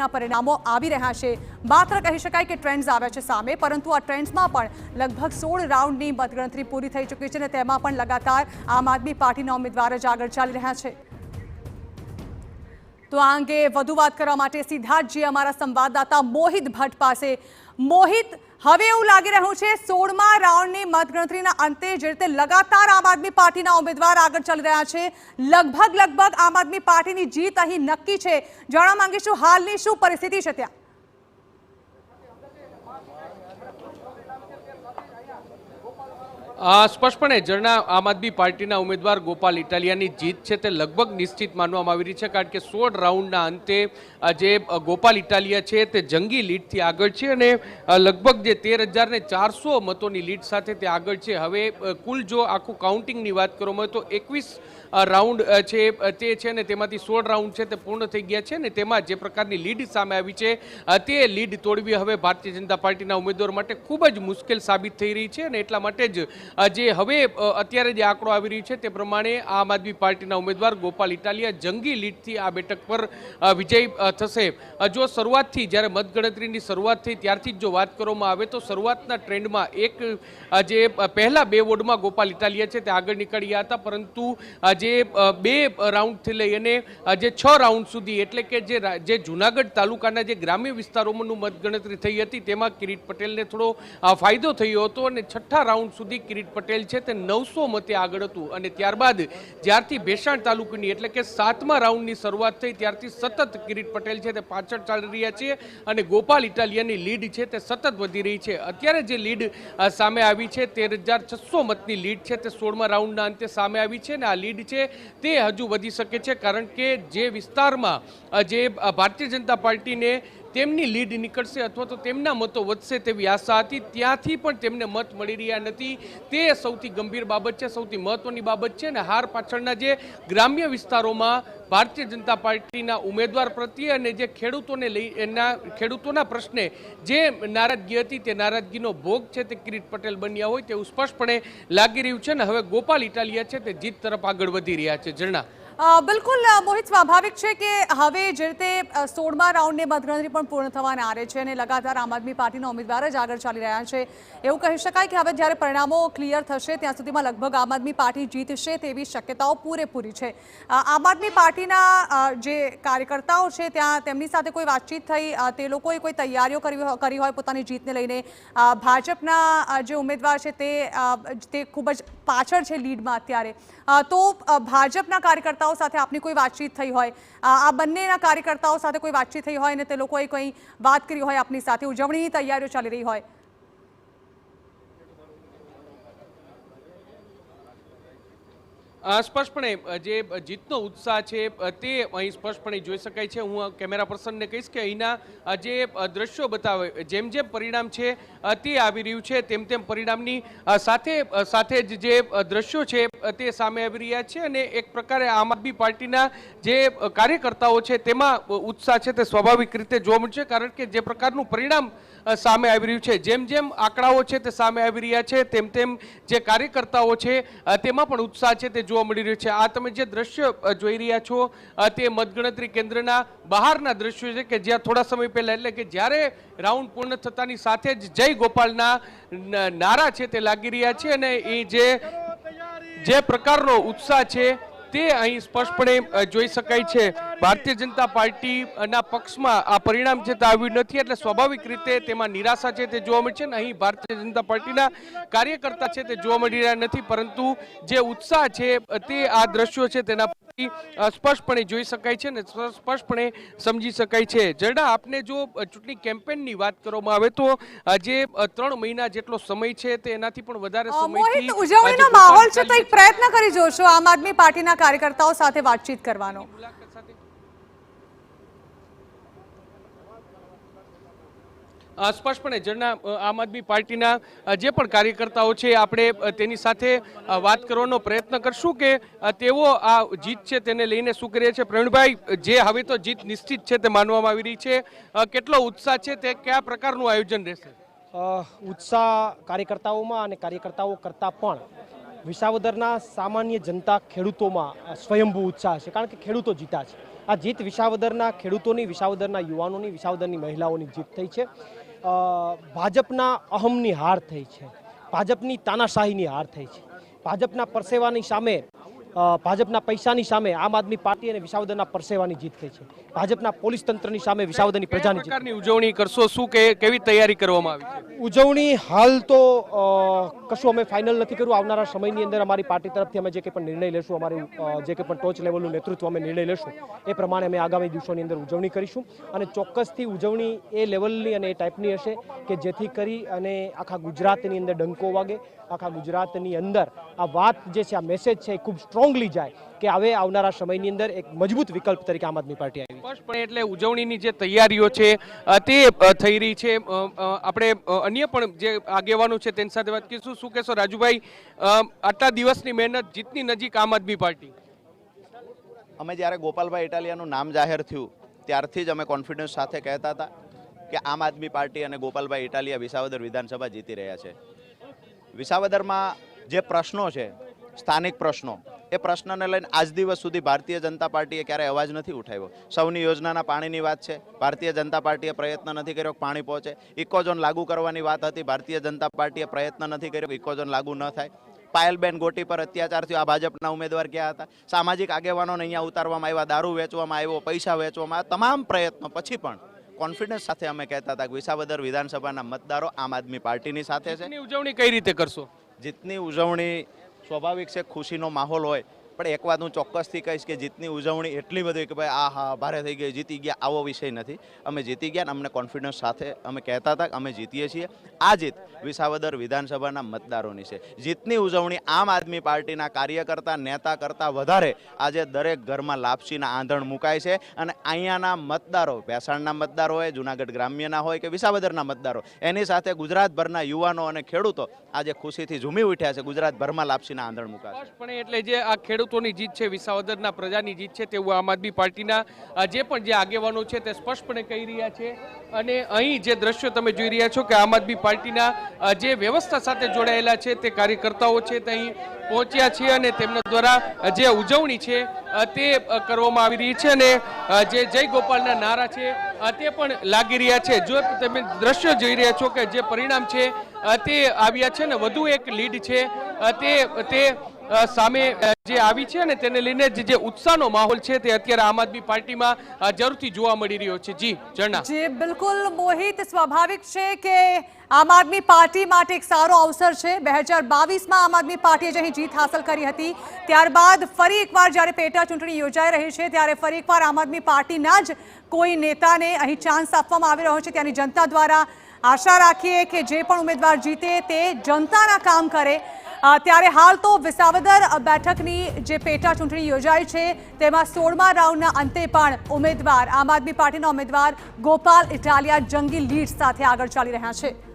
પાર્ટીના પરિણામો આવી રહ્યા છે। માત્ર કહી શકાય કે ટ્રેન્ડ્સ આવ્યા છે સામે, પરંતુ આ ટ્રેન્ડ્સમાં પણ લગભગ 16 રાઉન્ડની મતગણતરી પૂરી થઈ ચૂકી છે અને તેમાં પણ લગાતાર આમ આદમી પાર્ટીના ઉમેદવાર જ આગળ ચાલી રહ્યા છે। તો આ અંગે વધુ વાત કરવા માટે સીધા જ જે અમારા સંવાદદાતા મોહિત ભટ્ટ પાસે। મોહિત, હવે એવું લાગી રહ્યું છે 16મા રાઉન્ડની મતગણતરીના અંતે જે રીતે લગાતાર આમ આદમી પાર્ટીના ઉમેદવાર આગળ ચાલી રહ્યા છે, લગભગ આમ આદમી પાર્ટીની જીત અહીં નક્કી છે। જાણવા માંગીશું હાલની શું પરિસ્થિતિ છે ત્યાં? સ્પષ્ટપણે ઝરણા આમ આદમી પાર્ટીના ઉમેદવાર ગોપાલ ઇટાલિયાની જીત છે તે લગભગ નિશ્ચિત માનવામાં આવી રહી છે, કારણ કે 16 રાઉન્ડના અંતે જે ગોપાલ ઇટાલિયા છે તે જંગી લીડથી આગળ છે અને લગભગ જે 13,400 મતોની લીડ સાથે તે આગળ છે। હવે કુલ જો આખું કાઉન્ટિંગની વાત કરવામાં આવે તો 21 રાઉન્ડ છે તે છે ને તેમાંથી 16 રાઉન્ડ છે તે પૂર્ણ થઈ ગયા છે ને તેમાં જે પ્રકારની લીડ સામે આવી છે તે લીડ તોડવી હવે ભારતીય જનતા પાર્ટીના ઉમેદવાર માટે ખૂબ જ મુશ્કેલ સાબિત થઈ રહી છે અને એટલા માટે જ જે હવે અત્યારે જે આંકડો આવી રહ્યો છે તે પ્રમાણે આમ આદમી પાર્ટીના ઉમેદવાર ગોપાલ ઇટાલિયા જંગી લીડથી આ બેઠક પર વિજય થશે। જો શરૂઆતથી જ્યારે મતગણતરીની શરૂઆત થઈ ત્યારથી જ જો વાત કરવામાં આવે તો શરૂઆતના ટ્રેન્ડમાં એક જે પહેલા 2 વોર્ડમાં ગોપાલ ઇટાલિયા છે તે આગળ નીકળ્યા હતા, પરંતુ જે 2 રાઉન્ડથી લઈ અને જે 6 રાઉન્ડ સુધી એટલે કે જે જૂનાગઢ તાલુકાના જે ગ્રામ્ય વિસ્તારોમાં મતગણતરી થઈ હતી તેમાં કિરીટ પટેલને થોડો ફાયદો થયો હતો અને 6ઠ્ઠા રાઉન્ડ સુધી કિરીટ પટેલ છે તે 900 મતે આગળ હતું અને ત્યારબાદ જ્યારથી ભેસાણ તાલુકાની એટલે કે 7મા રાઉન્ડની શરૂઆત થઈ ત્યારથી સતત કિરીટ પટેલ છે તે પાછળ ચાલી રહ્યા છે અને ગોપાલ ઇટાલિયાની લીડ છે તે સતત વધી રહી છે। અત્યારે જે લીડ સામે આવી છે 13,600 મતની લીડ છે તે 16મા રાઉન્ડના અંતે સામે આવી છે અને આ લીડ છે તે હજુ વધી શકે છે, કારણ કે જે વિસ્તારમાં જે ભારતીય જનતા પાર્ટીને તેમની લીડ નીકળશે અથવા તો તેમના મતો વધશે તેવી આશા હતી, ત્યાંથી પણ તેમને મત મળી રહ્યા નથી। તે સૌથી ગંભીર બાબત છે, સૌથી મહત્વની બાબત છે અને હાર પાછળના જે ગ્રામ્ય વિસ્તારોમાં ભારતીય જનતા પાર્ટીના ઉમેદવાર પ્રત્યે અને જે ખેડૂતોને લઈ ખેડૂતોના પ્રશ્ને જે નારાજગી હતી તે નારાજગીનો ભોગ છે તે કિરીટ પટેલ બન્યા હોય તેવું સ્પષ્ટપણે લાગી રહ્યું છે અને હવે ગોપાલ ઇટાલિયા છે તે જીત તરફ આગળ વધી રહ્યા છે। ઝરણા, બિલકુલ મોહિત, સ્વાભાવિક છે કે હવે જે રીતે 16મા રાઉન્ડની મતગણતરી પણ પૂર્ણ થવાના આરે છે અને લગાતાર આમ આદમી પાર્ટીના ઉમેદવાર જ આગળ ચાલી રહ્યા છે। એવું કહી શકાય કે હવે જ્યારે પરિણામો ક્લિયર થશે ત્યાં સુધીમાં લગભગ આમ આદમી પાર્ટી જીતશે તેવી શક્યતાઓ પૂરેપૂરી છે। આમ આદમી પાર્ટીના જે કાર્યકર્તાઓ છે ત્યાં તેમની સાથે કોઈ વાતચીત થઈ, તે લોકોએ કોઈ તૈયારીઓ કરી હોય પોતાની જીતને લઈને? ભાજપના જે ઉમેદવાર છે તે ખૂબ જ પાછળ છે લીડમાં અત્યારે, તો ભાજપના કાર્યકર્તાઓ સાથે આપની કોઈ વાતચીત થઈ હોય, આ બંનેના કાર્યકર્તાઓ સાથે કોઈ વાતચીત થઈ હોય અને તે લોકોએ કોઈ વાત કરી હોય આપની સાથે, ઉજવણીની તૈયારીઓ ચાલી રહી હોય? સ્પષ્ટપણે જે જીતનો ઉત્સાહ છે તે અહીં સ્પષ્ટપણે જોઈ શકાય છે। હું કેમેરા પર્સનને કહીશ કે અહીંના જે દ્રશ્યો બતાવે, જેમ જેમ પરિણામ છે તે આવી રહ્યું છે તેમ તેમ પરિણામની સાથે જ જે દ્રશ્યો છે તે સામે આવી રહ્યા છે અને એક પ્રકારે આમ આદમી પાર્ટીના જે કાર્યકર્તાઓ છે તેમાં ઉત્સાહ છે તે સ્વાભાવિક રીતે જોવા મળશે, કારણ કે જે પ્રકારનું પરિણામ સામે આવી રહ્યું છે, જેમ જેમ આંકડાઓ છે તે સામે આવી રહ્યા છે તેમ તેમ જે કાર્યકર્તાઓ છે તેમાં પણ ઉત્સાહ છે તે જોવા મળી રહ્યું છે। આ તમે જે દ્રશ્ય જોઈ રહ્યા છો તે મતગણતરી કેન્દ્રના બહારના દ્રશ્યો છે કે જ્યાં થોડા સમય પહેલા એટલે કે જ્યારે રાઉન્ડ પૂર્ણ થતાની સાથે જ જય ગોપાલના નારા છે તે લાગી રહ્યા છે અને એ જે પ્રકારનો ઉત્સાહ છે તે અહીં સ્પષ્ટપણે જોઈ શકાય છે। ભારતીય જનતા પાર્ટીના પક્ષમાં આ પરિણામ છે તે આવ્યું નથી એટલે સ્વાભાવિક રીતે તેમાં નિરાશા છે તે જોવા મળે છે અને અહીં ભારતીય જનતા પાર્ટીના કાર્યકર્તા છે તે જોવા મળી રહ્યા નથી, પરંતુ જે ઉત્સાહ છે તે આ દ્રશ્યો છે તેના પરથી સ્પષ્ટપણે જોઈ શકાય છે અને સ્પષ્ટપણે સમજી શકાય છે। ઝરણા, આપને જો ચૂંટણી કેમ્પેનની વાત કરવામાં આવે તો જે 3 મહિના જેટલો સમય છે તે એનાથી પણ વધારે સમયથી ઉજવણીનો માહોલ છે, તો એક પ્રયત્ન કરી જોશો આમ આદમી પાર્ટીના કાર્યકર્તાઓ સાથે વાતચીત કરવાનો? સ્પષ્ટપણે ઝરણા, આમ આદમી પાર્ટીના જે પણ કાર્યકર્તાઓ છે આપણે તેની સાથે વાત કરવાનો પ્રયત્ન કરશું કે તેઓ આ જીત છે તેને લઈને શું કરે છે। પ્રવીણભાઈ, જે હવે તો જીત નિશ્ચિત છે તે માનવામાં આવી રહી છે, કેટલો ઉત્સાહ છે, તે કયા પ્રકારનું આયોજન રહેશે? ઉત્સાહ કાર્યકર્તાઓમાં અને કાર્યકર્તાઓ કરતાં પણ વિસાવદરના સામાન્ય જનતા ખેડૂતોમાં સ્વયંભૂ ઉત્સાહ છે, કારણ કે ખેડૂતો જીતા છે। આ જીત વિસાવદરના ખેડૂતોની, વિસાવદરના યુવાનોની, વિસાવદરની મહિલાઓની જીત થઈ છે. ભાજપના અહમની હાર થઈ છે, ભાજપની તાનાશાહીની હાર થઈ છે, ભાજપના પરસેવાની સામે, ભાજપના પૈસાની સામે આમ આદમી પાર્ટી અને વિસાવદરના પરસેવાની જીત થઈ છે. ભાજપના પોલીસ તંત્રની સામે વિસાવદરની પ્રજાની જીત. પ્રકારની ઉજવણી કરશો, શું કેવી તૈયારી કરવામાં આવી છે? ઉજવણી હાલ તો કશું અમે ફાઇનલ નથી કર્યું. આવનારા સમયની અંદર અમારી પાર્ટી તરફથી અમે જે કંઈ પણ નિર્ણય લેશું, અમારું જે કંઈ પણ ટોચ લેવલનું નેતૃત્વ અમે નિર્ણય લેશું એ પ્રમાણે અમે આગામી દિવસોની અંદર ઉજવણી કરીશું. અને ચોક્કસથી ઉજવણી એ લેવલની અને એ ટાઈપની હશે કે જેથી કરી અને આખા ગુજરાતની અંદર ડંકો વાગે, આખા ગુજરાતની અંદર આ વાત જે છે, આ મેસેજ છે એ ખૂબ સ્ટ્રોંગલી જાય કે હવે આવનારા સમયની અંદર એક મજબૂત વિકલ્પ તરીકે આમ આદમી પાર્ટી આવી. સ્પષ્ટપણે એટલે ઉજવણીની જે તૈયારીઓ છે તે થઈ રહી છે. આપણે અન્ય પણ જે આગેવાનો છે તેની સાથે વાત કરીશું. શું કહેશો રાજુભાઈ, આટલા દિવસની મહેનત, જીતની નજીક આમ આદમી પાર્ટી? અમે જ્યારે ગોપાલભાઈ ઇટાલિયાનું નામ જાહેર થયું ત્યારથી જ અમે કોન્ફિડન્સ સાથે કહેતા હતા કે આમ આદમી પાર્ટી અને ગોપાલભાઈ ઇટાલિયા વિસાવદર વિધાનસભા જીતી રહ્યા છે. વિસાવદરમાં જે પ્રશ્નો છે, સ્થાનિક પ્રશ્નો, એ પ્રશ્નને લઈને આજ દિવસ સુધી ભારતીય જનતા પાર્ટીએ ક્યારેય અવાજ નથી ઉઠાવ્યો. સૌની યોજનાના પાણીની વાત છે, ભારતીય જનતા પાર્ટીએ પ્રયત્ન નથી કર્યો કે પાણી પહોંચે. ઇકોઝોન લાગુ કરવાની વાત હતી, ભારતીય જનતા પાર્ટીએ પ્રયત્ન નથી કર્યો કે ઇકોઝોન લાગુ ન થાય. પાયલબેન ગોટી પર અત્યાચાર થયો, આ ભાજપના ઉમેદવાર ક્યાં હતા? સામાજિક આગેવાનોને અહીંયા ઉતારવામાં આવ્યા, દારૂ વેચવામાં આવ્યો, પૈસા વેચવામાં આવ્યા. તમામ પ્રયત્નો પછી પણ કોન્ફિડન્સ સાથે અમે કહેતા હતા કે વિસાવદર વિધાનસભાના મતદારો આમ આદમી પાર્ટીની સાથે છે. ઉજવણી કઈ રીતે કરશો? જીતની ઉજવણી સ્વાભાવિક છે, ખુશીનો માહોલ હોય, પણ એક વાત હું ચોક્કસથી કહીશ કે જીતની ઉજવણી એટલી બધી કે ભાઈ આ હા ભારે થઈ ગઈ, જીતી ગયા, આવો વિષય નથી. અમે જીતી ગયા, અમને કોન્ફિડન્સ સાથે અમે કહેતા હતા કે અમે જીતીએ છીએ. આ જીત વિસાવદર વિધાનસભાના મતદારોની છે. જીતની ઉજવણી આમ આદમી પાર્ટીના કાર્યકર્તા, નેતા કરતાં વધારે આજે દરેક ઘરમાં લાપસીના આંધણ મુકાય છે. અને અહીંયાના મતદારો, ભેસાણના મતદારો હોય, જુનાગઢ ગ્રામ્યના હોય કે વિસાવદરના મતદારો, એની સાથે ગુજરાતભરના યુવાનો અને ખેડૂતો આજે ખુશીથી ઝૂમી ઉઠ્યા છે. ગુજરાતભરમાં લાપસીના આંધણ મુકાશે. પણ એટલે જે આ ખેડૂતોની જીત છે, વિસાવદરના પ્રજાની જીત છે, તેવું આમ આદમી પાર્ટીના જે પણ જે આગેવાનો છે તે સ્પષ્ટપણે કહી રહ્યા છે. અને અહીં જે દ્રશ્યો તમે જોઈ રહ્યા છો કે આમ આદમી પાર્ટીના જે વ્યવસ્થા સાથે જોડાયેલા છે તે કાર્યકર્તાઓ છે તે અહીં પહોંચ્યા છે અને તેમના દ્વારા જે ઉજવણી છે તે કરવામાં આવી રહી છે. અને જે જય ગોપાલના નારા છે તે પણ લાગી રહ્યા છે. જો તમે દ્રશ્યો જોઈ રહ્યા છો કે જે પરિણામ છે તે આવ્યા છે ને વધુ એક લીડ છે તે સામે જે આવી છે અને તેને લઈને જે ઉત્સાહનો માહોલ છે તે અત્યારે આમ આદમી પાર્ટીમાં જરૂરથી જોવા મળી રહ્યો છે. જી જર્ના. જી બિલકુલ મોહિત, સ્વાભાવિક છે કે આમ આદમી પાર્ટી માટે એક સારો અવસર છે. 2022માં આમ આદમી પાર્ટીએ જે અહીં જીત હાંસલ કરી હતી, ત્યારબાદ ફરી એકવાર જ્યારે પેટા ચૂંટણી યોજાઈ રહી છે ત્યારે ફરી એકવાર આમ આદમી પાર્ટીના જ કોઈ નેતાને અહીં ચાન્સ આપવામાં આવી રહ્યો છે. ત્યાંની જનતા દ્વારા આશા રાખીએ કે જે પણ ઉમેદવાર જીતે તે જનતાના કામ કરે. ત્યારે હાલ તો વિસાવદર બેઠકની જે પેટા ચૂંટણી યોજાઈ છે તેમાં 16મા રાઉન્ડના અંતે પણ ઉમેદવાર આમ આદમી પાર્ટીના ઉમેદવાર ગોપાલ ઇટાલિયા જંગી લીડ સાથે આગળ ચાલી રહ્યા છે.